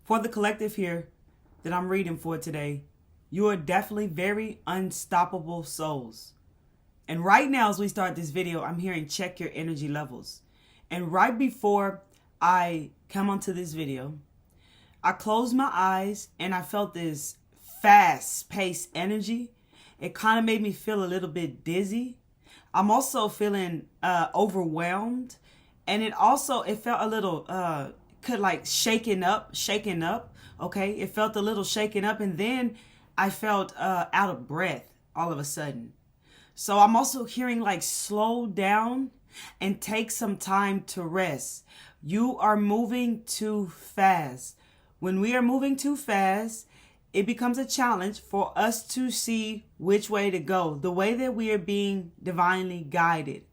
For the collective here that I'm reading for today, you are definitely very unstoppable souls. And right now, as we start this video, I'm hearing check your energy levels. And right before I come onto this video, I closed my eyes and I felt this fast-paced energy. It kind of made me feel a little bit dizzy. I'm also feeling overwhelmed, and it felt a little shaken up. Okay, it felt a little shaken up, and then I felt out of breath all of a sudden. So I'm also hearing like slow down and take some time to rest. You are moving too fast. When we are moving too fast, it becomes a challenge for us to see which way to go, the way that we are being divinely guided.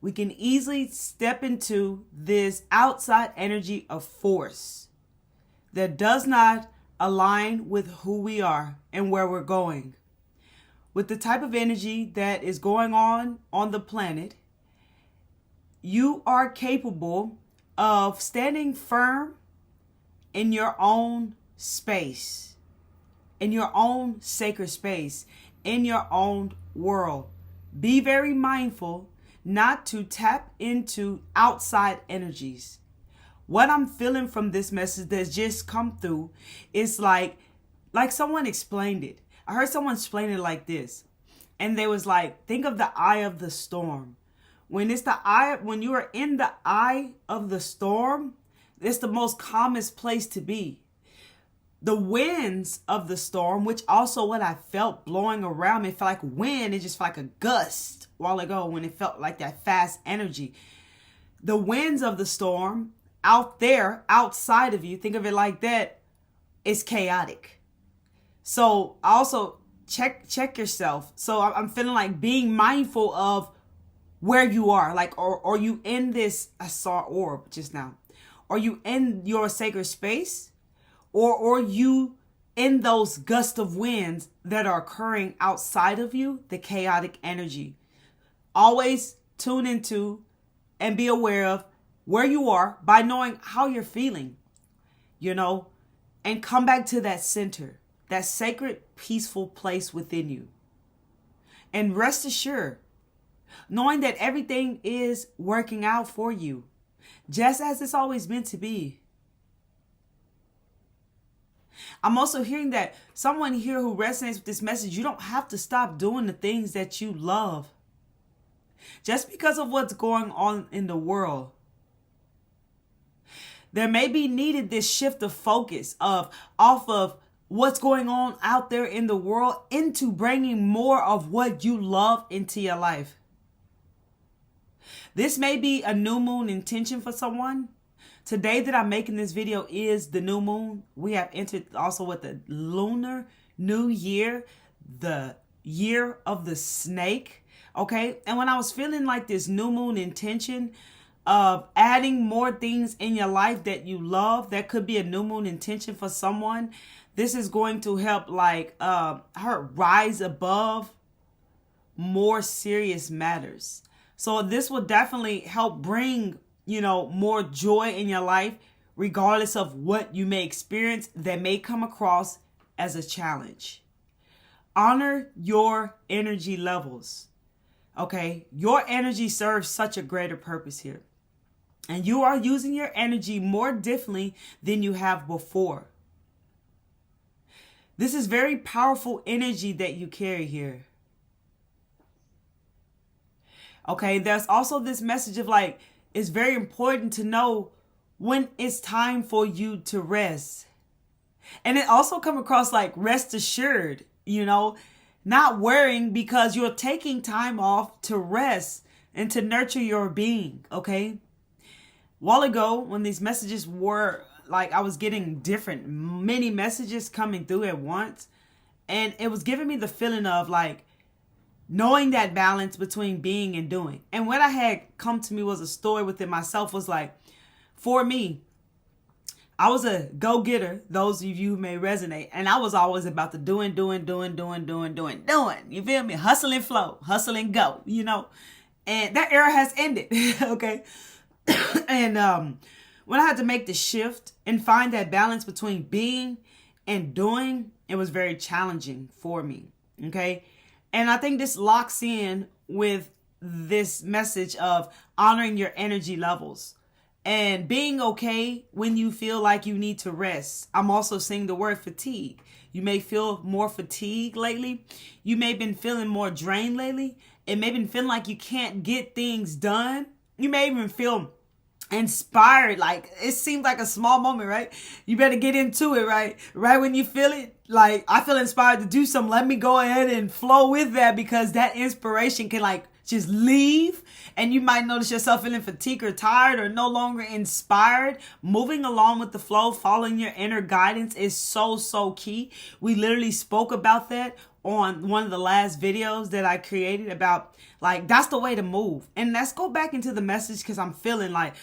We can easily step into this outside energy of force that does not align with who we are and where we're going. With the type of energy that is going on the planet, you are capable of standing firm in your own space, in your own sacred space, in your own world. Be very mindful not to tap into outside energies. What I'm feeling from this message that's just come through is like someone explained it. I heard someone explain it like this. And they was like, think of the eye of the storm. When you are in the eye of the storm, it's the most calmest place to be. The winds of the storm, which also what I felt blowing around me, it felt like wind. It just felt like a gust a while ago when it felt like that fast energy. The winds of the storm out there, outside of you, think of it like that, is chaotic. So also check yourself. So I'm feeling like being mindful of where you are. Like, are you in this, I saw orb just now. Are you in your sacred space? Or are you in those gusts of winds that are occurring outside of you, the chaotic energy? Always tune into and be aware of where you are by knowing how you're feeling, and come back to that center, that sacred, peaceful place within you. And rest assured, knowing that everything is working out for you, just as it's always meant to be. I'm also hearing that someone here who resonates with this message, you don't have to stop doing the things that you love just because of what's going on in the world. There may be needed this shift of focus off of what's going on out there in the world into bringing more of what you love into your life. This may be a new moon intention for someone. Today that I'm making this video is the new moon. We have entered also with the lunar new year, the year of the snake. Okay. And when I was feeling like this new moon intention of adding more things in your life that you love, that could be a new moon intention for someone. This is going to help her rise above more serious matters. So this will definitely help bring more joy in your life, regardless of what you may experience that may come across as a challenge. Honor your energy levels. Okay, your energy serves such a greater purpose here. And you are using your energy more differently than you have before. This is very powerful energy that you carry here. Okay, there's also this message of it's very important to know when it's time for you to rest. And it also come across like rest assured, not worrying because you're taking time off to rest and to nurture your being, okay? While ago, when these messages were I was getting many messages coming through at once, and it was giving me the feeling of knowing that balance between being and doing. And what I had come to me was a story within myself was for me, I was a go-getter. Those of you who may resonate. And I was always about the doing. You feel me? Hustle and flow, hustle and go, And that era has ended. Okay. And when I had to make the shift and find that balance between being and doing, it was very challenging for me. Okay. And I think this locks in with this message of honoring your energy levels and being okay when you feel like you need to rest. I'm also seeing the word fatigue. You may feel more fatigued lately. You may have been feeling more drained lately. It may have been feeling like you can't get things done. You may even feel inspired, like it seems like a small moment, right? You better get into it, right? Right when you feel it, like I feel inspired to do something, let me go ahead and flow with that, because that inspiration can like just leave, and you might notice yourself feeling fatigued or tired or no longer inspired. Moving along with the flow, following your inner guidance is so key. We literally spoke about that on one of the last videos that I created about, like, that's the way to move. And let's go back into the message, because I'm feeling like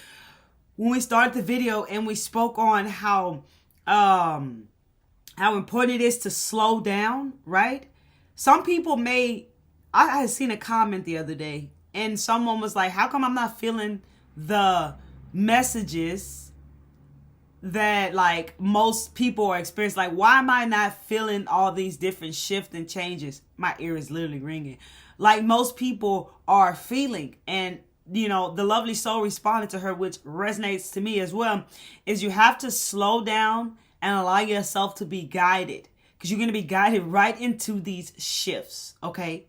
when we started the video and we spoke on how important it is to slow down, right? Some people I had seen a comment the other day and someone was like, how come I'm not feeling the messages that like most people are experiencing? Like, why am I not feeling all these different shifts and changes? My ear is literally ringing. Like most people are feeling. And you know, the lovely soul responded to her, which resonates to me as well, is you have to slow down and allow yourself to be guided, because you're going to be guided right into these shifts. Okay.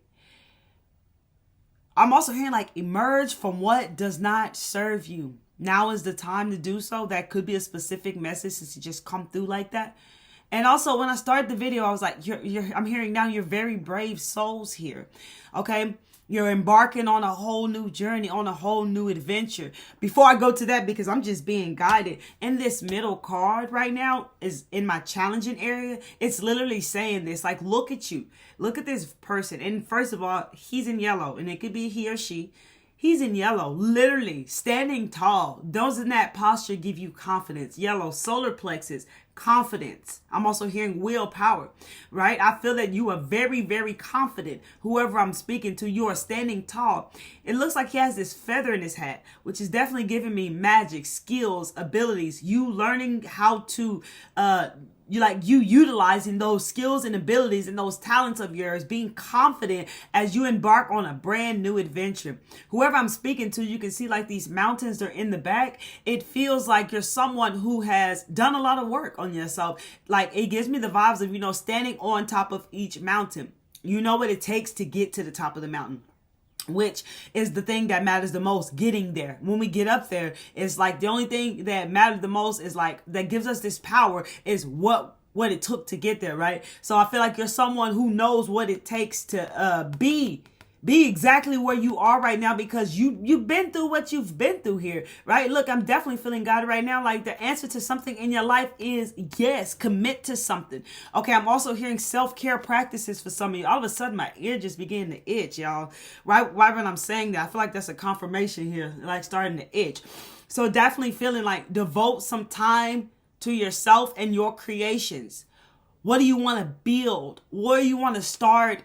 I'm also hearing like emerge from what does not serve you. Now is the time to do so. That could be a specific message since you just come through like that. And also when I started the video, I was like, I'm hearing now you're very brave souls here. Okay. You're embarking on a whole new journey, on a whole new adventure. Before I go to that, because I'm just being guided, in this middle card right now is in my challenging area. It's literally saying this, like, look at you. Look at this person. And first of all, he's in yellow, and it could be he or she. He's in yellow, literally standing tall. Doesn't that posture give you confidence? Yellow, solar plexus, confidence. I'm also hearing willpower, right? I feel that you are very confident. Whoever I'm speaking to, you are standing tall. It looks like he has this feather in his hat, which is definitely giving me magic, skills, abilities. You learning how to, you utilizing those skills and abilities and those talents of yours, being confident as you embark on a brand new adventure. Whoever I'm speaking to, you can see like these mountains are in the back. It feels like you're someone who has done a lot of work on yourself. Like it gives me the vibes of, you know, standing on top of each mountain. You know what it takes to get to the top of the mountain, which is the thing that matters the most, getting there. When we get up there, it's like the only thing that matters the most is like, that gives us this power is what it took to get there, right? So I feel like you're someone who knows what it takes to be exactly where you are right now, because you've been through what you've been through here, right? Look, I'm definitely feeling guided right now. Like the answer to something in your life is yes, commit to something. Okay, I'm also hearing self-care practices for some of you. All of a sudden, my ear just began to itch, y'all. Right when I'm saying that, I feel like that's a confirmation here, like starting to itch. So definitely feeling like devote some time to yourself and your creations. What do you want to build? What do you want to start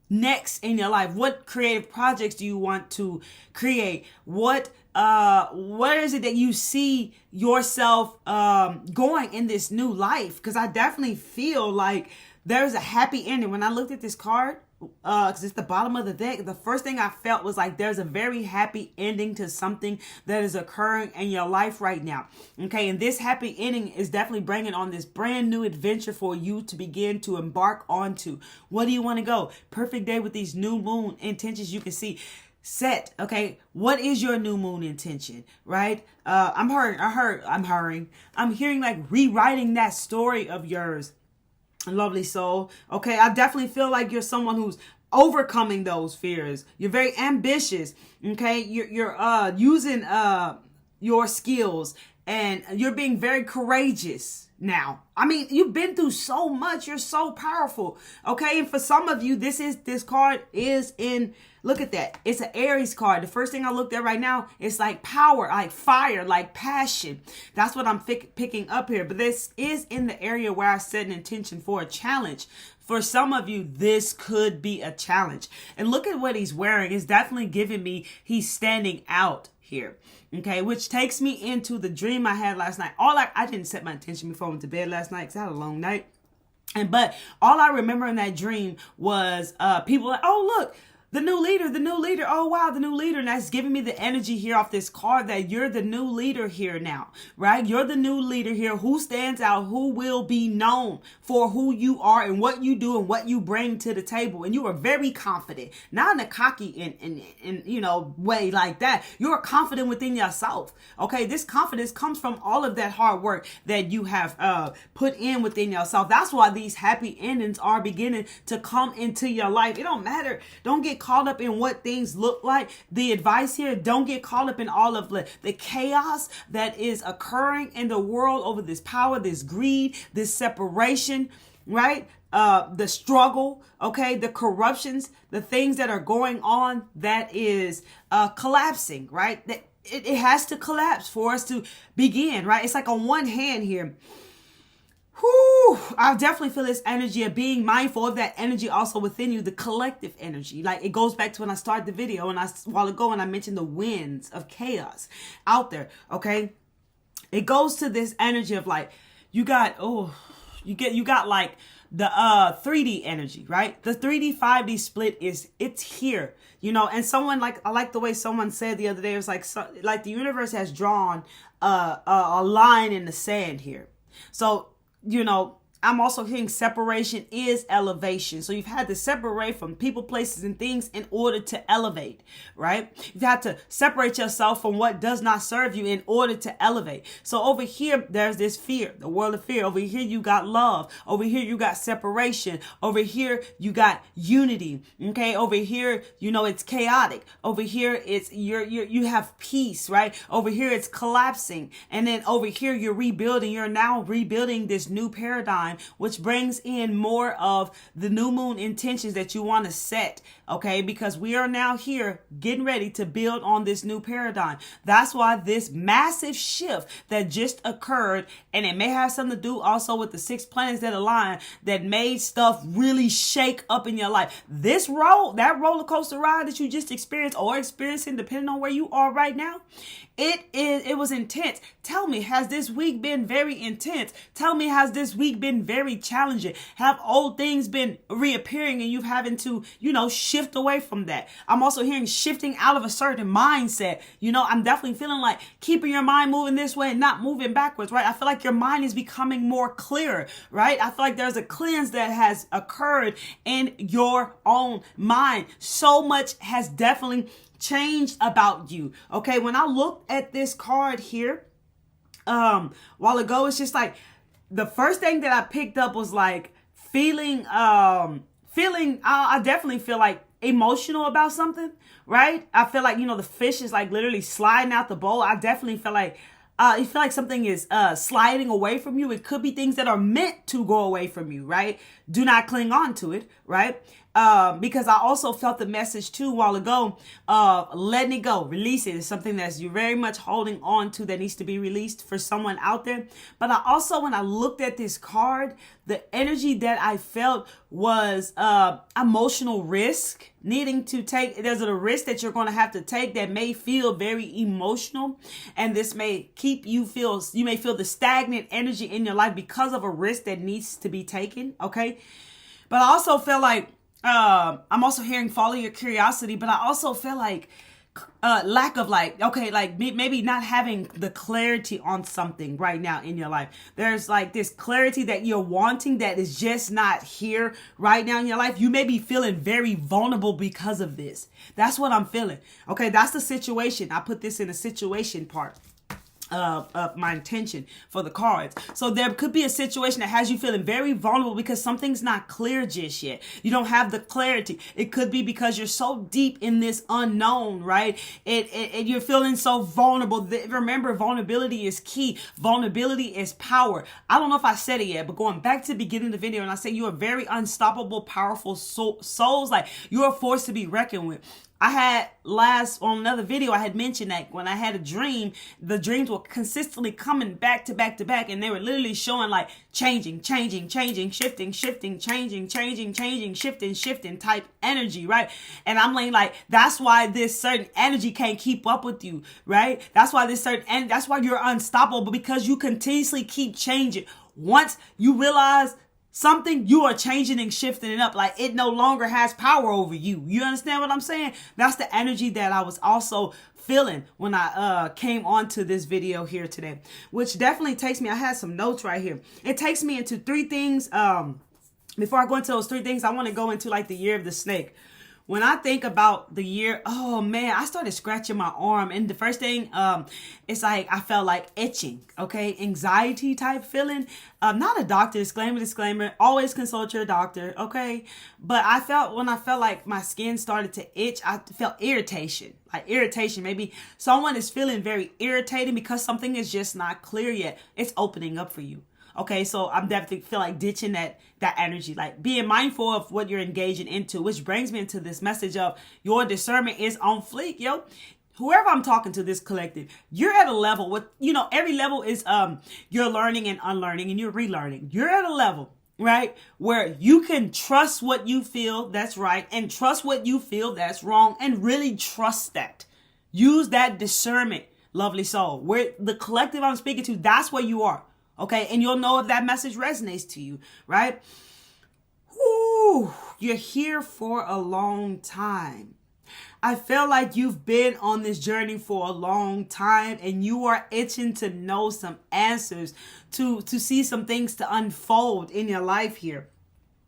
next in your life? What creative projects do you want to create? What is it that you see yourself going in this new life? Because I definitely feel like there's a happy ending. When I looked at this card, because it's the bottom of the deck, the first thing I felt was like there's a very happy ending to something that is occurring in your life right now. Okay, and this happy ending is definitely bringing on this brand new adventure for you to begin to embark onto. What do you want to go? Perfect day with these new moon intentions you can see set. Okay, what is your new moon intention, right? I'm hearing like rewriting that story of yours, lovely soul. Okay, I definitely feel like you're someone who's overcoming those fears. You're very ambitious. Okay, you're using your skills, and you're being very courageous now. I mean, you've been through so much. You're so powerful. Okay, and for some of you, this card is in. Look at that. It's an Aries card. The first thing I looked at right now is like power, like fire, like passion. That's what I'm picking up here. But this is in the area where I set an intention for a challenge. For some of you, this could be a challenge. And look at what he's wearing. It's definitely giving me he's standing out. here. Okay, which takes me into the dream I had last night. I didn't set my intention before I went to bed last night because I had a long night. But all I remember in that dream was people like, oh, look, the new leader, the new leader. Oh, wow, the new leader. And that's giving me the energy here off this card that you're the new leader here now, right? You're the new leader here who stands out, who will be known for who you are and what you do and what you bring to the table. And you are very confident, not in a cocky way like that. You're confident within yourself. Okay, this confidence comes from all of that hard work that you have put in within yourself. That's why these happy endings are beginning to come into your life. It don't matter. Don't get caught up in what things look like. The advice here, don't get caught up in all of the chaos that is occurring in the world over this power, this greed, this separation, right? The struggle, okay? The corruptions, the things that are going on that is collapsing, right? That it has to collapse for us to begin, right? It's like on one hand here, I definitely feel this energy of being mindful of that energy also within you, the collective energy. Like it goes back to when I started the video and a while ago when I mentioned the winds of chaos out there. Okay. It goes to this energy of like, you got like the 3D energy, right? The 3d-5d split it's here, and someone I like the way someone said the other day, it was like the universe has drawn a line in the sand here. So, I'm also hearing separation is elevation. So you've had to separate from people, places, and things in order to elevate, right? You've had to separate yourself from what does not serve you in order to elevate. So over here, there's this fear, the world of fear. Over here, you got love. Over here, you got separation. Over here, you got unity. Okay. Over here, it's chaotic. Over here, it's you have peace, right? Over here, it's collapsing. And then over here, you're rebuilding. You're now rebuilding this new paradigm, which brings in more of the new moon intentions that you want to set, okay? Because we are now here getting ready to build on this new paradigm. That's why this massive shift that just occurred, and it may have something to do also with the 6 planets that align that made stuff really shake up in your life. That roller coaster ride that you just experienced or experiencing, depending on where you are right now, it was intense. Tell me, has this week been very intense? Tell me, has this week been very challenging? Have old things been reappearing and you having to, shift away from that? I'm also hearing shifting out of a certain mindset. I'm definitely feeling like keeping your mind moving this way and not moving backwards, right? I feel like your mind is becoming more clear, right? I feel like there's a cleanse that has occurred in your own mind. So much has definitely changed about you. Okay, when I looked at this card here while ago, it's just like the first thing that I picked up was like feeling I definitely feel like emotional about something, right? I feel like the fish is like literally sliding out the bowl. I definitely feel like you feel like something is sliding away from you. It could be things that are meant to go away from you, right? Do not cling on to it, right? Because I also felt the message too a while ago of letting it go, release it. It's something that you're very much holding on to that needs to be released for someone out there. But I also, when I looked at this card, the energy that I felt was emotional risk needing to take. There's a risk that you're going to have to take that may feel very emotional, and this may you may feel the stagnant energy in your life because of a risk that needs to be taken. Okay, but I also feel like I'm also hearing follow your curiosity, but I also feel like lack of maybe not having the clarity on something right now in your life. There's like this clarity that you're wanting that is just not here right now in your life. You may be feeling very vulnerable because of this. That's what I'm feeling. Okay, that's the situation. I put this in a situation part of my intention for the cards. So there could be a situation that has you feeling very vulnerable because something's not clear just yet. You don't have the clarity. It could be because you're so deep in this unknown, right? And you're feeling so vulnerable. Remember, vulnerability is key. Vulnerability is power. I don't know if I said it yet, but going back to the beginning of the video, and I say you are very unstoppable, powerful souls. Like, you are a force to be reckoned with. I had on another video, I had mentioned that when I had a dream, the dreams were consistently coming back to back to back, and they were literally showing like changing, shifting, changing, shifting type energy, right? And I'm like, that's why this certain energy can't keep up with you, right? That's why that's why you're unstoppable, because you continuously keep changing. Once you realize something, you are changing and shifting it up. Like it no longer has power over you. You understand what I'm saying? That's the energy that I was also feeling when I came onto this video here today, which definitely takes me, I had some notes right here. It takes me into three things. Before I go into those three things, I want to go into like the year of the snake. When I think about the year, oh man, I started scratching my arm. And the first thing, it's like I felt like itching, okay? Anxiety type feeling. Not a doctor, disclaimer, always consult your doctor, okay? But when I felt like my skin started to itch, I felt irritation. Like irritation, maybe someone is feeling very irritated because something is just not clear yet. It's opening up for you. Okay, so I'm definitely feel like ditching that energy, like being mindful of what you're engaging into, which brings me into this message of your discernment is on fleek, yo. Whoever I'm talking to, this collective, you're at a level with, every level is you're learning and unlearning and you're relearning. You're at a level, right, where you can trust what you feel that's right and trust what you feel that's wrong and really trust that. Use that discernment, lovely soul. Where the collective I'm speaking to, that's where you are. Okay, and you'll know if that message resonates to you, right? Whew, you're here for a long time. I feel like you've been on this journey for a long time and you are itching to know some answers, to see some things to unfold in your life here.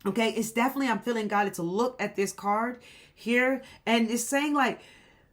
Okay, it's definitely, I'm feeling guided to look at this card here, and it's saying like,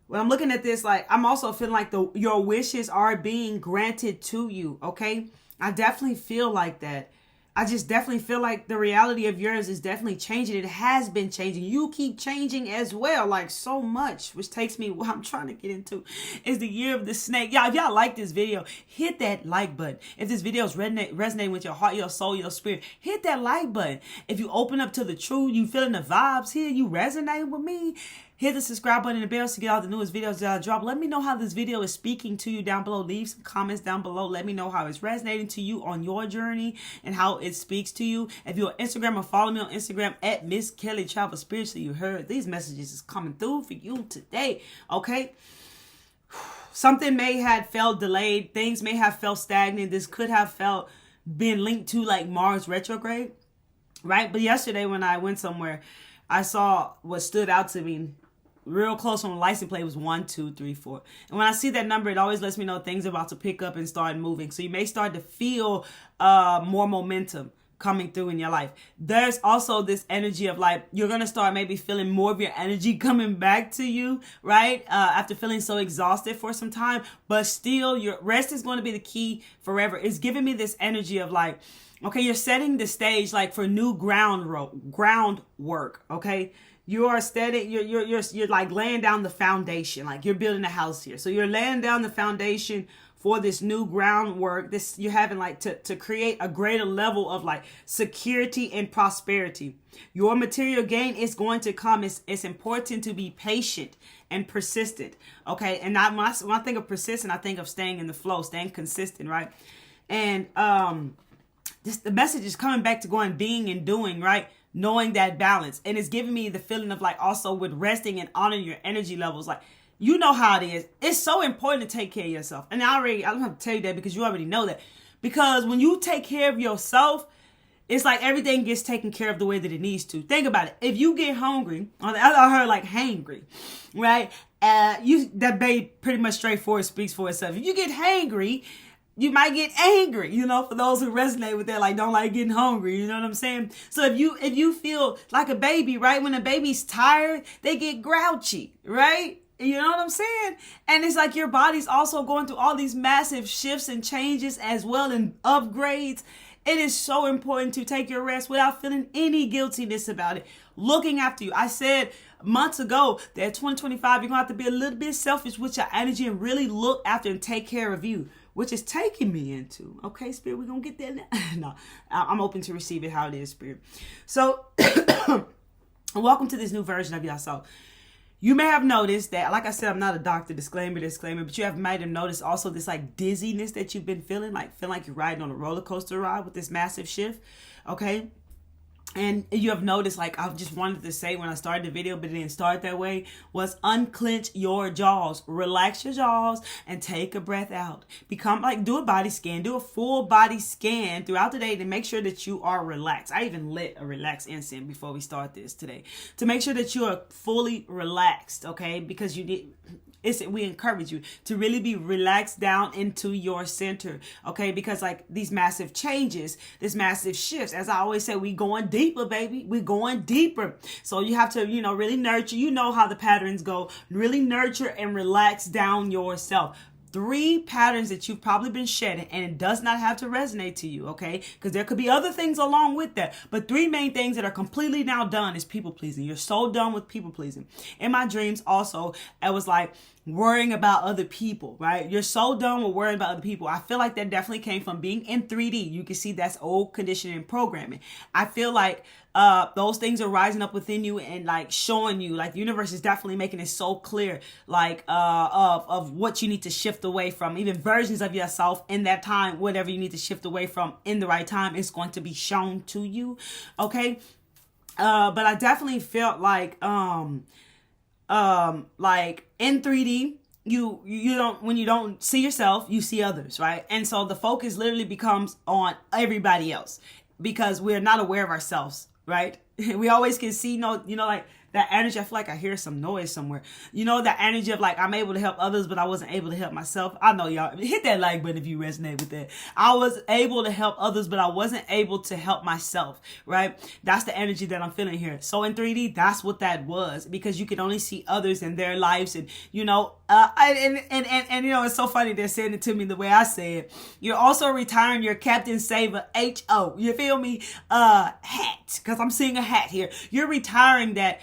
when I'm looking at this, like I'm also feeling like your wishes are being granted to you, okay? I definitely feel like that. I just definitely feel like the reality of yours is definitely changing. It has been changing. You keep changing as well, like so much, which takes me, what I'm trying to get into is the year of the snake. Y'all, if y'all like this video, hit that like button. If this video is resonating with your heart, your soul, your spirit, hit that like button. If you open up to the truth, you feeling the vibes here, you resonate with me, hit the subscribe button and the bell to get all the newest videos that I drop. Let me know how this video is speaking to you down below. Leave some comments down below. Let me know how it's resonating to you on your journey and how it speaks to you. If you're on Instagram, or follow me on Instagram at Miss Kelly Travel Spiritually. You heard these messages is coming through for you today. Okay. Something may have felt delayed. Things may have felt stagnant. This could have been linked to like Mars retrograde. Right. But yesterday when I went somewhere, I saw what stood out to me real close on the license plate was 1, 2, 3, 4. And when I see that number, it always lets me know things are about to pick up and start moving. So you may start to feel more momentum coming through in your life. There's also this energy of like, you're going to start maybe feeling more of your energy coming back to you, right? After feeling so exhausted for some time, but still your rest is going to be the key forever. It's giving me this energy of like, okay, you're setting the stage like for new groundwork, okay? You are steady. You're like laying down the foundation, like you're building a house here. So you're laying down the foundation for this new groundwork. You're having like to create a greater level of like security and prosperity. Your material gain is going to come. It's important to be patient and persistent. Okay. And when I think of persistent, I think of staying in the flow, staying consistent, right? And the message is coming back to going being and doing, right? Knowing that balance. And it's giving me the feeling of like also with resting and honoring your energy levels. Like, you know how it is. It's so important to take care of yourself. And I don't have to tell you that because you already know that. Because when you take care of yourself, it's like everything gets taken care of the way that it needs to. Think about it. If you get hungry, I heard like hangry, right? That babe pretty much straightforward speaks for itself. If you get hangry, you might get angry, for those who resonate with that, like don't like getting hungry, you know what I'm saying? So if you feel like a baby, right? When a baby's tired, they get grouchy, right? You know what I'm saying? And it's like your body's also going through all these massive shifts and changes as well and upgrades. It is so important to take your rest without feeling any guiltiness about it. Looking after you. I said months ago that 2025, you're going to have to be a little bit selfish with your energy and really look after and take care of you, which is taking me into, okay, Spirit, we're going to get there now. No, I'm open to receive it how it is, Spirit. So welcome to this new version of yourself. You may have noticed that, like I said, I'm not a doctor, disclaimer, but you might have noticed also this like dizziness that you've been feeling like you're riding on a roller coaster ride with this massive shift, okay? And you have noticed, like I just wanted to say when I started the video, but it didn't start that way, was unclench your jaws. Relax your jaws and take a breath out. Do a body scan. Do a full body scan throughout the day to make sure that you are relaxed. I even lit a relaxed incense before we start this today to make sure that you are fully relaxed, okay? Because we encourage you to really be relaxed down into your center, okay? Because like these massive changes, this massive shifts, as I always say, we going deeper, baby. We going deeper. So you have to, really nurture. You know how the patterns go. Really nurture and relax down yourself. 3 patterns that you've probably been shedding, and it does not have to resonate to you, okay? Because there could be other things along with that. But 3 main things that are completely now done is people pleasing. You're so done with people pleasing. In my dreams also, it was like worrying about other people, right? You're so done with worrying about other people. I feel like that definitely came from being in 3D. You can see that's old conditioning and programming. I feel like those things are rising up within you and like showing you, like the universe is definitely making it so clear, like of what you need to shift away from, even versions of yourself in that time, whatever you need to shift away from in the right time is going to be shown to you, okay? But I definitely felt like in 3D, when you don't see yourself, you see others, right? And so the focus literally becomes on everybody else because we're not aware of ourselves, right? We always can see, like that energy. I feel like I hear some noise somewhere. That energy of like, I'm able to help others, but I wasn't able to help myself. I know y'all hit that like button if you resonate with that. I was able to help others, but I wasn't able to help myself, right? That's the energy that I'm feeling here. So in 3D, that's what that was, because you can only see others in their lives. And, it's so funny they're saying it to me the way I say it. You're also retiring your Captain Saver HO. You feel me? Hat. Cause I'm seeing a hat here. You're retiring that,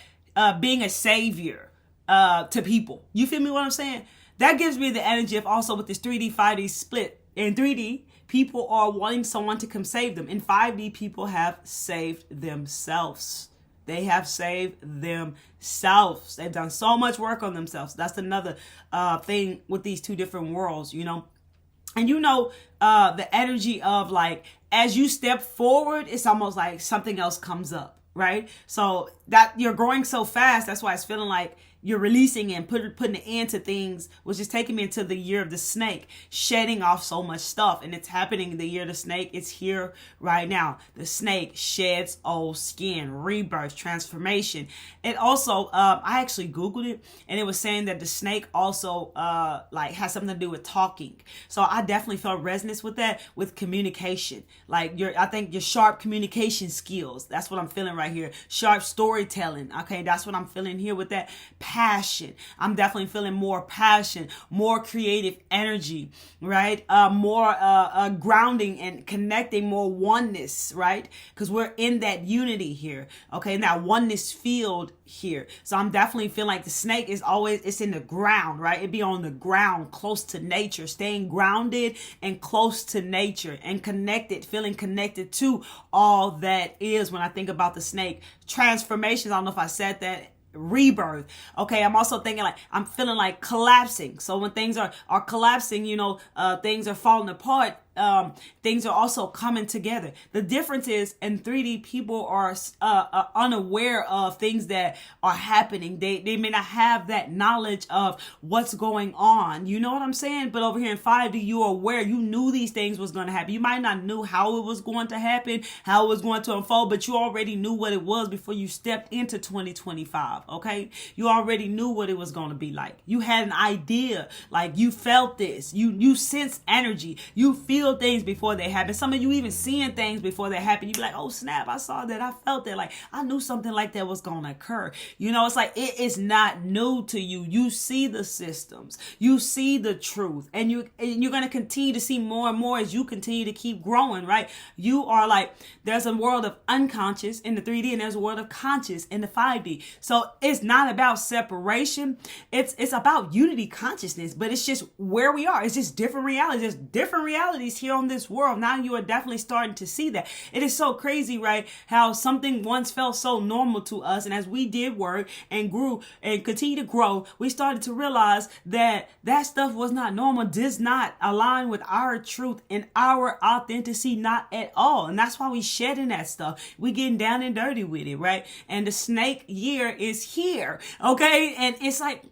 being a savior to people. You feel me what I'm saying? That gives me the energy of also with this 3d-5d split. In 3D, people are wanting someone to come save them. In 5D, people have saved themselves. They have saved themselves. They've done so much work on themselves. That's another thing with these 2 different worlds, And the energy of like, as you step forward, it's almost like something else comes up. Right? So that you're growing so fast. That's why it's feeling like you're releasing and putting an end to things, which is taking me into the year of the snake, shedding off so much stuff. And it's happening in the year of the snake. It's here right now. The snake sheds old skin, rebirth, transformation. It also, I actually Googled it, and it was saying that the snake also has something to do with talking. So I definitely felt resonance with that, with communication. I think your sharp communication skills. That's what I'm feeling right here. Sharp storytelling. Okay, that's what I'm feeling here with that. Passion. I'm definitely feeling more passion, more creative energy, right? More grounding and connecting, more oneness, right? Because we're in that unity here, okay? In that oneness field here. So I'm definitely feeling like the snake is always, it's in the ground, right? It be on the ground, close to nature, staying grounded and close to nature and connected, feeling connected to all that is. When I think about the snake, transformations, I don't know if I said that, rebirth. Okay, I'm also thinking like I'm feeling like collapsing. So when things are collapsing, things are falling apart. Things are also coming together. The difference is in 3D, people are unaware of things that are happening. They may not have that knowledge of what's going on. You know what I'm saying? But over here in 5D, you're aware. You knew these things was going to happen. You might not knew how it was going to happen, how it was going to unfold, but you already knew what it was before you stepped into 2025. Okay, you already knew what it was going to be like. You had an idea. Like you felt this. You sense energy. You feel things before they happen. Some of you even seeing things before they happen. You be like, oh snap, I saw that. I felt that. Like I knew something like that was going to occur. It's like it is not new to you. You see the systems. You see the truth. And you're going to continue to see more and more as you continue to keep growing, right? You are like, there's a world of unconscious in the 3D and there's a world of conscious in the 5D. So it's not about separation. It's about unity consciousness, but it's just where we are. It's just different realities. There's different realities changes here on this world. Now you are definitely starting to see that. It is so crazy, right? How something once felt so normal to us, and as we did work and grew and continue to grow, we started to realize that that stuff was not normal, does not align with our truth and our authenticity, not at all. And that's why we shedding that stuff. We getting down and dirty with it, right? And the snake year is here, okay? And it's like,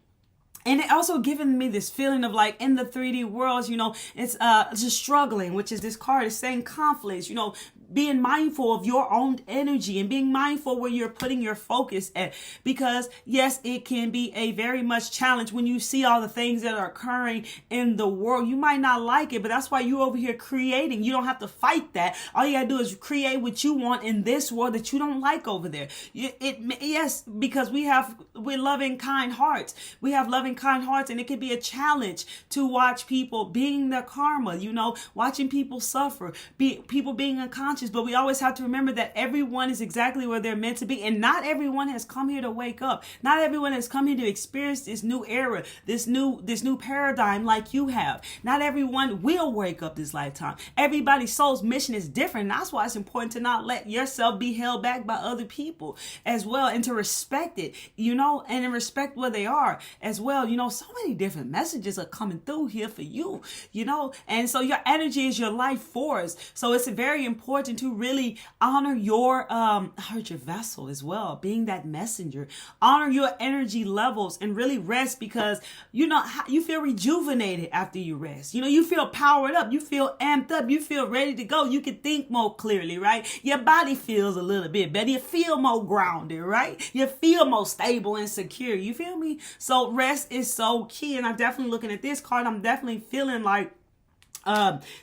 and it also given me this feeling of like in the 3D worlds, you know, it's just struggling, which is this card is saying conflicts, you know, being mindful of your own energy and being mindful where you're putting your focus at. Because yes, it can be a very much challenge when you see all the things that are occurring in the world. You might not like it, but that's why you over here creating. You don't have to fight that. All you gotta do is create what you want in this world that you don't like over there. Yes, because we're loving, kind hearts. We have loving, kind hearts, and it can be a challenge to watch people being their karma, you know, watching people suffer, people being unconscious. But we always have to remember that everyone is exactly where they're meant to be, and not everyone has come here to wake up. Not everyone has come here to experience this new era, this new paradigm like you have. Not everyone will wake up this lifetime. Everybody's soul's mission is different. And that's why it's important to not let yourself be held back by other people as well, and to respect it, you know, and to respect where they are as well. You know, so many different messages are coming through here for you, you know, and so your energy is your life force. So it's very important to really honor your vessel as well, being that messenger. Honor your energy levels and really rest, because you know you feel rejuvenated after you rest. You know, you feel powered up, you feel amped up, you feel ready to go. You can think more clearly, right? Your body feels a little bit better. You feel more grounded, right? You feel more stable and secure. You feel me? So rest is so key. And I'm definitely looking at this card. I'm definitely feeling like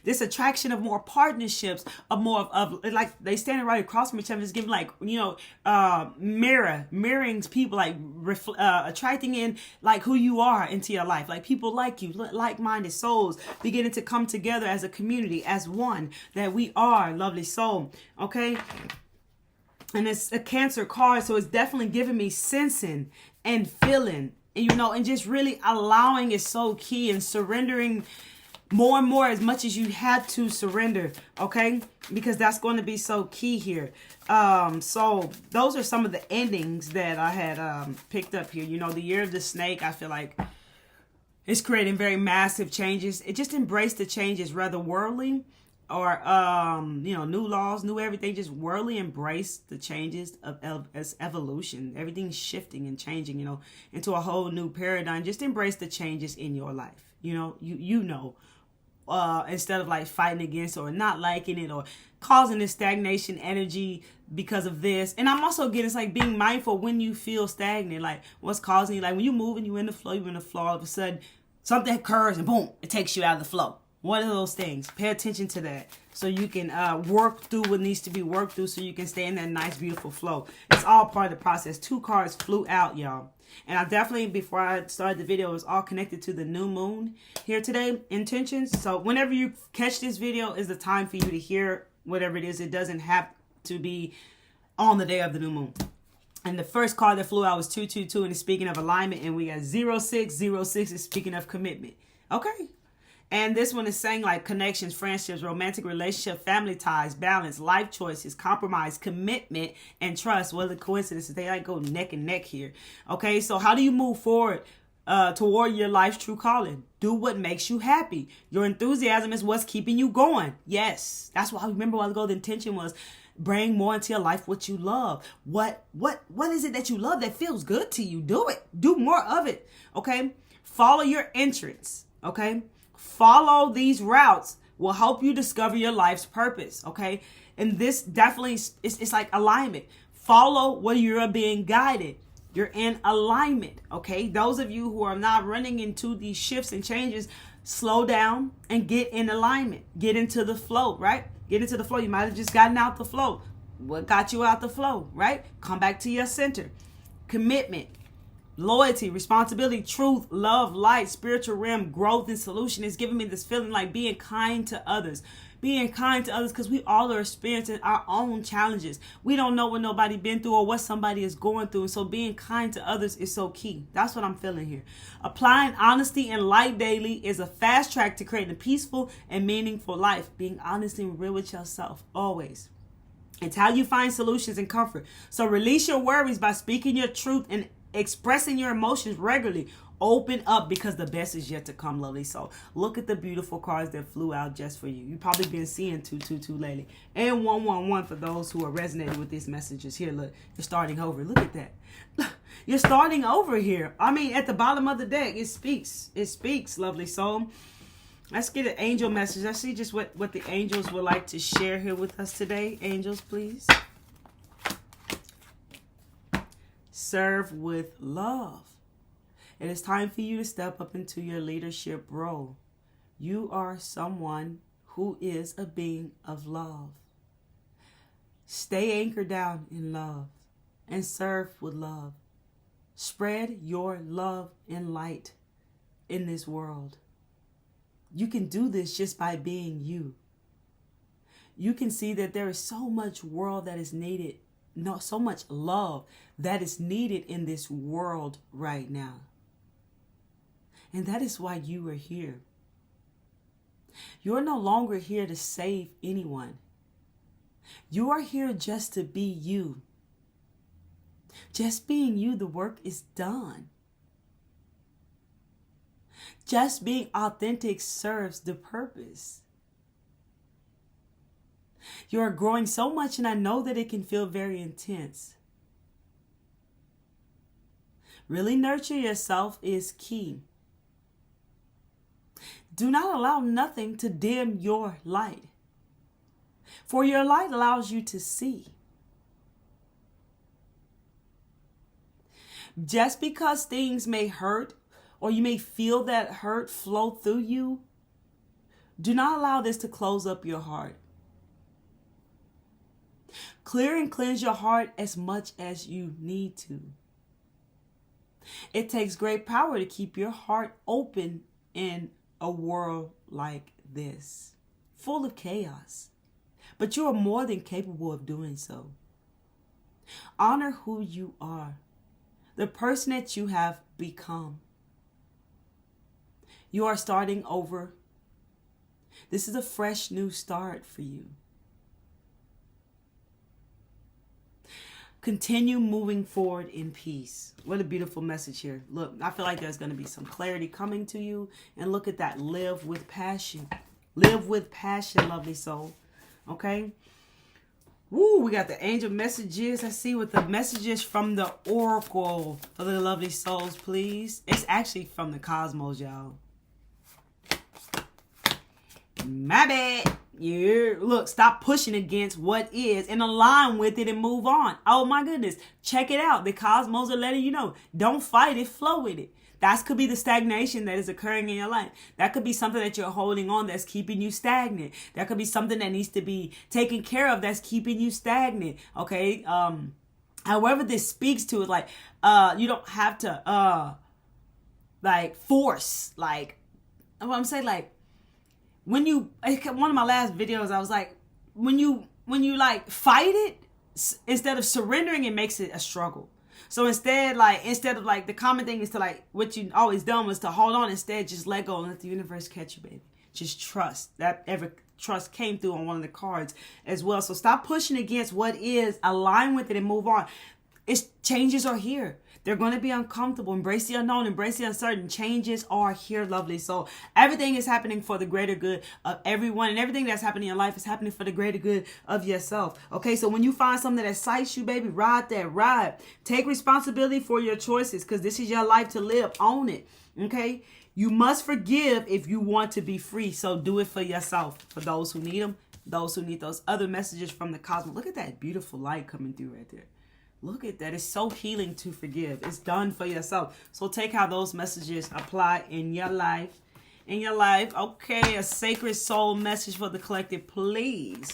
this attraction of more partnerships, of more of like they standing right across from each other, is giving like, you know, mirroring people, like attracting in like who you are into your life, like people like you, like-minded souls beginning to come together as a community, as one that we are, lovely soul. Okay. And it's a Cancer card, so it's definitely giving me sensing and feeling, and you know, and just really allowing is so key, and surrendering more and more as much as you had to surrender, okay? Because that's going to be so key here. So those are some of the endings that I had picked up here. You know, the year of the snake, I feel like it's creating very massive changes. It just embraced the changes, rather worldly or, you know, new laws, new everything. Just worldly embrace the changes as evolution. Everything's shifting and changing, you know, into a whole new paradigm. Just embrace the changes in your life. You know, you know. Instead of like fighting against or not liking it or causing this stagnation energy because of this. And I'm also getting, it's like being mindful when you feel stagnant, like what's causing you, like when you move and you're in the flow, all of a sudden something occurs and boom, it takes you out of the flow. What are those things? Pay attention to that so you can work through what needs to be worked through, so you can stay in that nice, beautiful flow. It's all part of the process. 2 cards flew out, y'all. And I definitely, before I started the video, it was all connected to the new moon here today, intentions. So whenever you catch this video is the time for you to hear whatever it is. It doesn't have to be on the day of the new moon. And the first card that flew out was 222, and it's speaking of alignment. And we got 0606 is speaking of commitment. Okay. And this one is saying like connections, friendships, romantic relationship, family ties, balance, life choices, compromise, commitment, and trust. Well, the coincidences, they like go neck and neck here. Okay, so how do you move forward toward your life's true calling? Do what makes you happy. Your enthusiasm is what's keeping you going. Yes, that's why I remember a while ago the intention was bring more into your life what you love. What is it that you love that feels good to you? Do it. Do more of it. Okay, follow your interests. Okay. Follow these routes will help you discover your life's purpose, okay? And this definitely, it's like alignment. Follow where you're being guided. You're in alignment, okay? Those of you who are not running into these shifts and changes, slow down and get in alignment. Get into the flow, right? Get into the flow. You might have just gotten out the flow. What got you out the flow, right? Come back to your center. Commitment. Loyalty, responsibility, truth, love, light, spiritual realm, growth, and solution is giving me this feeling like being kind to others, Being kind to others, because we all are experiencing our own challenges. We don't know what nobody been through or what somebody is going through. And so being kind to others is so key. That's what I'm feeling here. Applying honesty and light daily is a fast track to creating a peaceful and meaningful life. Being honest and real with yourself always. It's how you find solutions and comfort. So release your worries by speaking your truth and expressing your emotions regularly. Open up, because the best is yet to come, lovely soul. Look at the beautiful cards that flew out just for you. You've probably been seeing 222 lately. And 111 for those who are resonating with these messages. Here, look, you're starting over. Look at that. You're starting over here. I mean, at the bottom of the deck, it speaks. It speaks, lovely soul. Let's get an angel message. Let's see just what the angels would like to share here with us today. Angels, please. Serve with love. It is time for you to step up into your leadership role. You are someone who is a being of love. Stay anchored down in love and serve with love. Spread your love and light in this world. You can do this just by being you. You can see that there is so much world that is needed. No, so much love that is needed in this world right now. And that is why you are here. You're no longer here to save anyone. You are here just to be you. Just being you, the work is done. Just being authentic serves the purpose. You are growing so much, and I know that it can feel very intense. Really nurture yourself is key. Do not allow nothing to dim your light. For your light allows you to see. Just because things may hurt, or you may feel that hurt flow through you, do not allow this to close up your heart. Clear and cleanse your heart as much as you need to. It takes great power to keep your heart open in a world like this, full of chaos. But you are more than capable of doing so. Honor who you are, the person that you have become. You are starting over. This is a fresh new start for you. Continue moving forward in peace. What a beautiful message here. Look, I feel like there's going to be some clarity coming to you. And look at that. Live with passion. Live with passion, lovely soul. Okay? Woo, we got the angel messages. Let's see what the messages from the oracle for the lovely souls, please. It's actually from the cosmos, y'all. My bad. Yeah, look, stop pushing against what is and align with it and move on. Oh my goodness. Check it out. The cosmos are letting you know. Don't fight it, flow with it. That could be the stagnation that is occurring in your life. That could be something that you're holding on that's keeping you stagnant. That could be something that needs to be taken care of that's keeping you stagnant. Okay. However this speaks to it, like, you don't have to, like, force, like, what I'm saying, like, when you, one of my last videos, I was like, when you like fight it, instead of surrendering, it makes it a struggle. So instead of like, the common thing is to, like, what you always done was to hold on. Instead, just let go and let the universe catch you, baby. Just trust. That ever trust came through on one of the cards as well. So stop pushing against what is, align with it and move on. Changes are here. They're going to be uncomfortable. Embrace the unknown. Embrace the uncertain. Changes are here, lovely soul. Everything is happening for the greater good of everyone. And everything that's happening in your life is happening for the greater good of yourself. Okay, so when you find something that excites you, baby, ride that ride. Take responsibility for your choices, because this is your life to live. Own it. Okay? You must forgive if you want to be free. So do it for yourself. For those who need them, those who need those other messages from the cosmos. Look at that beautiful light coming through right there. Look at that. It's so healing to forgive. It's done for yourself. So take how those messages apply in your life. In your life. Okay, a sacred soul message for the collective, please.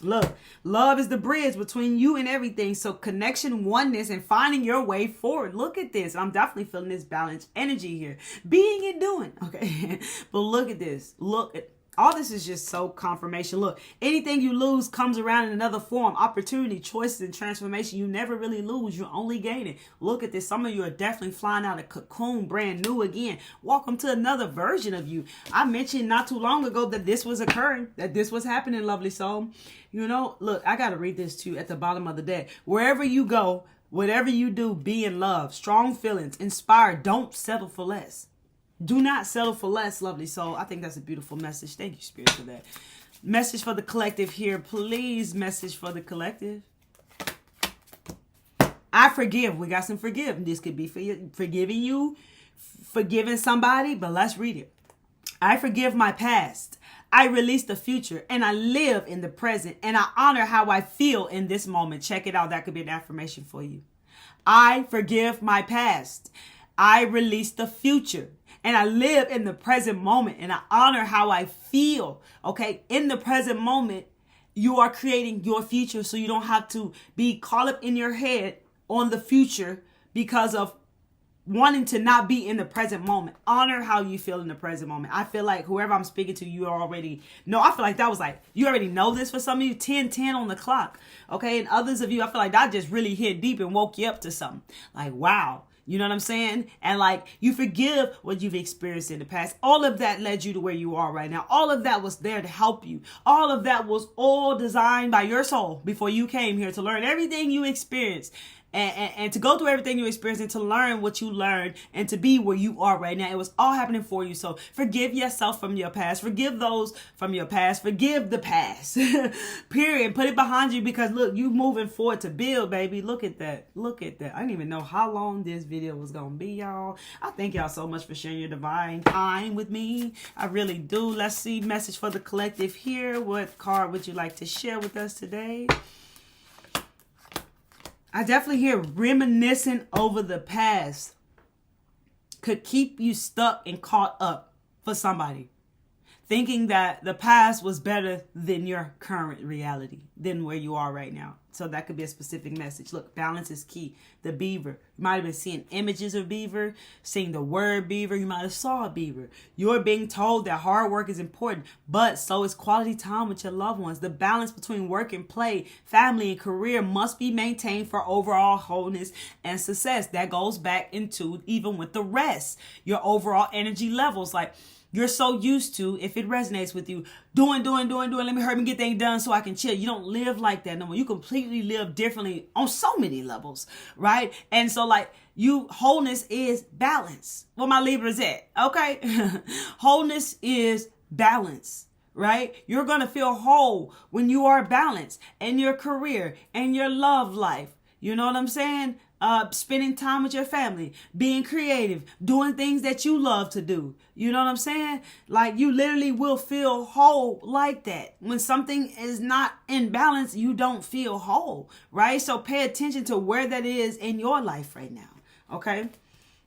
Look, love is the bridge between you and everything. So connection, oneness, and finding your way forward. Look at this. I'm definitely feeling this balanced energy here. Being and doing. Okay. But look at this. Look at, All this is just so confirmation. Look, anything you lose comes around in another form. Opportunity, choices, and transformation. You never really lose. You only gain it. Look at this. Some of you are definitely flying out of cocoon brand new again. Welcome to another version of you. I mentioned not too long ago that this was occurring, that this was happening, lovely soul. You know, look, I got to read this to you at the bottom of the deck. Wherever you go, whatever you do, be in love. Strong feelings. Inspired. Don't settle for less. Do not settle for less, lovely soul. I think that's a beautiful message. Thank you, Spirit, for that. Message for the collective here. Please, message for the collective. I forgive. We got some forgive. This could be for you, forgiving you, forgiving somebody, but let's read it. I forgive my past. I release the future, and I live in the present, and I honor how I feel in this moment. Check it out. That could be an affirmation for you. I forgive my past. I release the future. And I live in the present moment, and I honor how I feel. Okay. In the present moment, you are creating your future. So you don't have to be caught up in your head on the future because of wanting to not be in the present moment. Honor how you feel in the present moment. I feel like whoever I'm speaking to, you already know. I feel like that was like, you already know this for some of you, 10:10 on the clock. Okay. And others of you, I feel like that just really hit deep and woke you up to something. Like, wow. You know what I'm saying? And like, you forgive what you've experienced in the past. All of that led you to where you are right now. All of that was there to help you. All of that was all designed by your soul before you came here to learn everything you experienced. And to go through everything you experienced and to learn what you learned and to be where you are right now. It was all happening for you. So forgive yourself from your past. Forgive those from your past. Forgive the past. Period. Put it behind you because look, you moving forward to build, baby. Look at that. Look at that. I didn't even know how long this video was going to be, y'all. I thank y'all so much for sharing your divine time with me. I really do. Let's see. Message for the collective here. What card would you like to share with us today? I definitely hear reminiscing over the past could keep you stuck and caught up for somebody. Thinking that the past was better than your current reality, than where you are right now. So that could be a specific message. Look, balance is key. The beaver. You might have been seeing images of beaver, seeing the word beaver. You might have saw a beaver. You're being told that hard work is important, but so is quality time with your loved ones. The balance between work and play, family and career must be maintained for overall wholeness and success. That goes back into even with the rest, your overall energy levels. Like, you're so used to, if it resonates with you, doing. Let me hurry and get things done so I can chill. You don't live like that no more. You completely live differently on so many levels, right? And so like wholeness is balance. Where my Libras at? Okay. Wholeness is balance, right? You're going to feel whole when you are balanced in your career and your love life. You know what I'm saying? Spending time with your family, being creative, doing things that you love to do. You know what I'm saying? Like, you literally will feel whole like that. When something is not in balance, you don't feel whole, right? So pay attention to where that is in your life right now. Okay.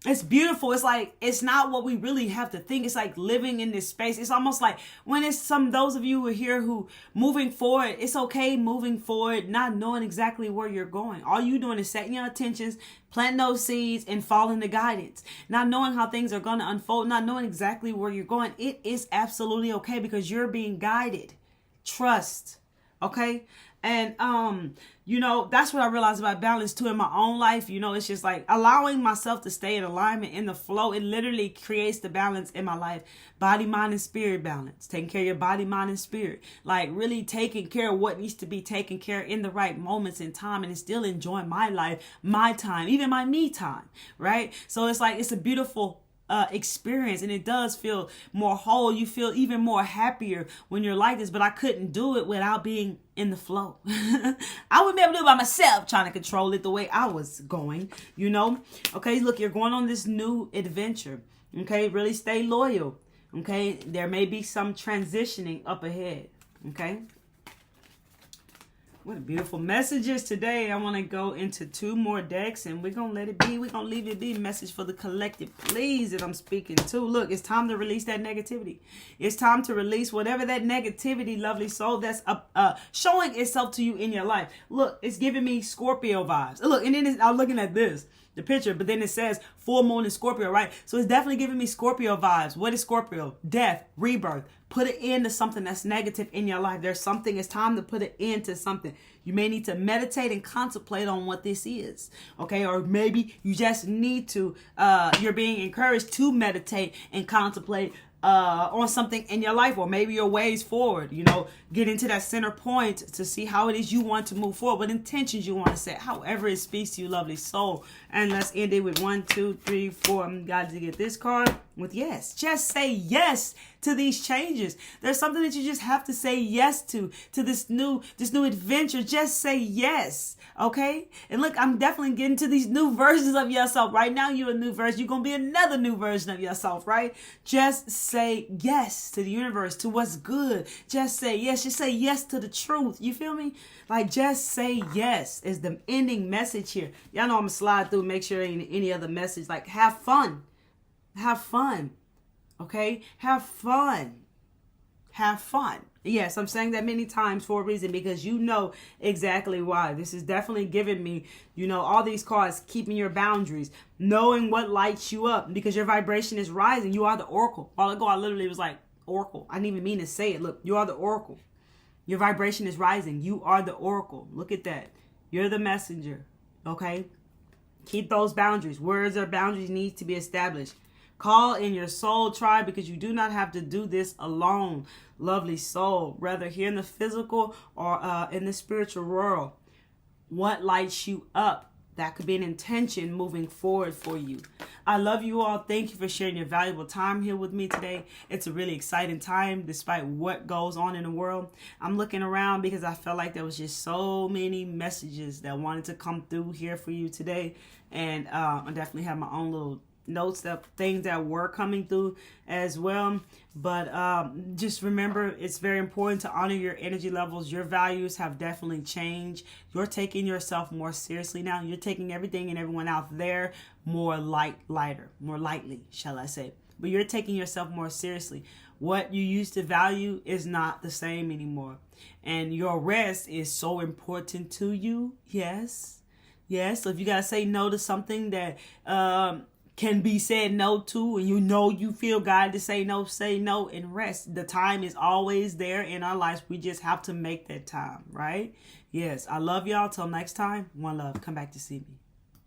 It's beautiful. It's like, it's not what we really have to think. It's like living in this space. It's almost like when it's those of you who are here who moving forward, it's okay moving forward, not knowing exactly where you're going. All you doing is setting your intentions, planting those seeds and following the guidance. Not knowing how things are going to unfold, not knowing exactly where you're going. It is absolutely okay because you're being guided. Trust. Okay. And, that's what I realized about balance too in my own life. It's just like allowing myself to stay in alignment in the flow. It literally creates the balance in my life. Body, mind, and spirit balance. Taking care of your body, mind, and spirit. Like really taking care of what needs to be taken care of in the right moments in time and still enjoying my life, my time, even my me time. Right. So it's like, it's a beautiful experience, and it does feel more whole. You feel even more happier when you're like this, but I couldn't do it without being in the flow. I wouldn't be able to do it by myself, trying to control it the way I was going, Okay, look, you're going on this new adventure. Okay, really stay loyal. Okay, there may be some transitioning up ahead. Okay. What a beautiful messages today. I want to go into 2 more decks and we're going to let it be. We're going to leave it be. Message for the collective, please, that I'm speaking to. Look, it's time to release that negativity. It's time to release whatever that negativity, lovely soul, that's showing itself to you in your life. Look, it's giving me Scorpio vibes. Look, and then I'm looking at this. the picture, but then it says full moon in Scorpio, right? So it's definitely giving me Scorpio vibes. What is Scorpio? Death, rebirth. Put an end to something that's negative in your life. There's something, it's time to put an end to something. You may need to meditate and contemplate on what this is, okay? Or maybe you just need to, you're being encouraged to meditate and contemplate on something in your life, or maybe your ways forward, you know, get into that center point to see how it is you want to move forward, what intentions you want to set, however it speaks to you, lovely soul. And let's end it with 1, 2, 3, 4. I'm got to get this card with yes. Just say yes to these changes. There's something that you just have to say yes to this new adventure. Just say yes, okay? And look, I'm definitely getting to these new versions of yourself. Right now, you're a new version. You're going to be another new version of yourself, right? Just say yes to the universe, to what's good. Just say yes. Just say yes to the truth. You feel me? Like, just say yes is the ending message here. Y'all know I'm going to slide through, make sure there ain't any other message. Like, have fun. Have fun. Okay? Have fun. Have fun. Yes, I'm saying that many times for a reason, because you know exactly why. This is definitely giving me, you know, all these cards, keeping your boundaries, knowing what lights you up, because your vibration is rising. You are the oracle. While ago, I literally was like, oracle. I didn't even mean to say it. Look, you are the oracle. Your vibration is rising. You are the oracle. Look at that. You're the messenger. Okay? Keep those boundaries. Words or boundaries need to be established. Call in your soul tribe, because you do not have to do this alone, lovely soul. Whether here in the physical or in the spiritual world, what lights you up? That could be an intention moving forward for you. I love you all. Thank you for sharing your valuable time here with me today. It's a really exciting time despite what goes on in the world. I'm looking around because I felt like there was just so many messages that wanted to come through here for you today. And I definitely have my own little notes, that things that were coming through as well. But just remember, it's very important to honor your energy levels. Your values have definitely changed. You're taking yourself more seriously now. You're taking everything and everyone out there more lightly, shall I say. But you're taking yourself more seriously. What you used to value is not the same anymore. And your rest is so important to you. Yes. So if you got to say no to something that can be said no to, and you know you feel God to say no and rest. The time is always there in our lives. We just have to make that time, right? Yes, I love y'all. Till next time, one love. Come back to see me.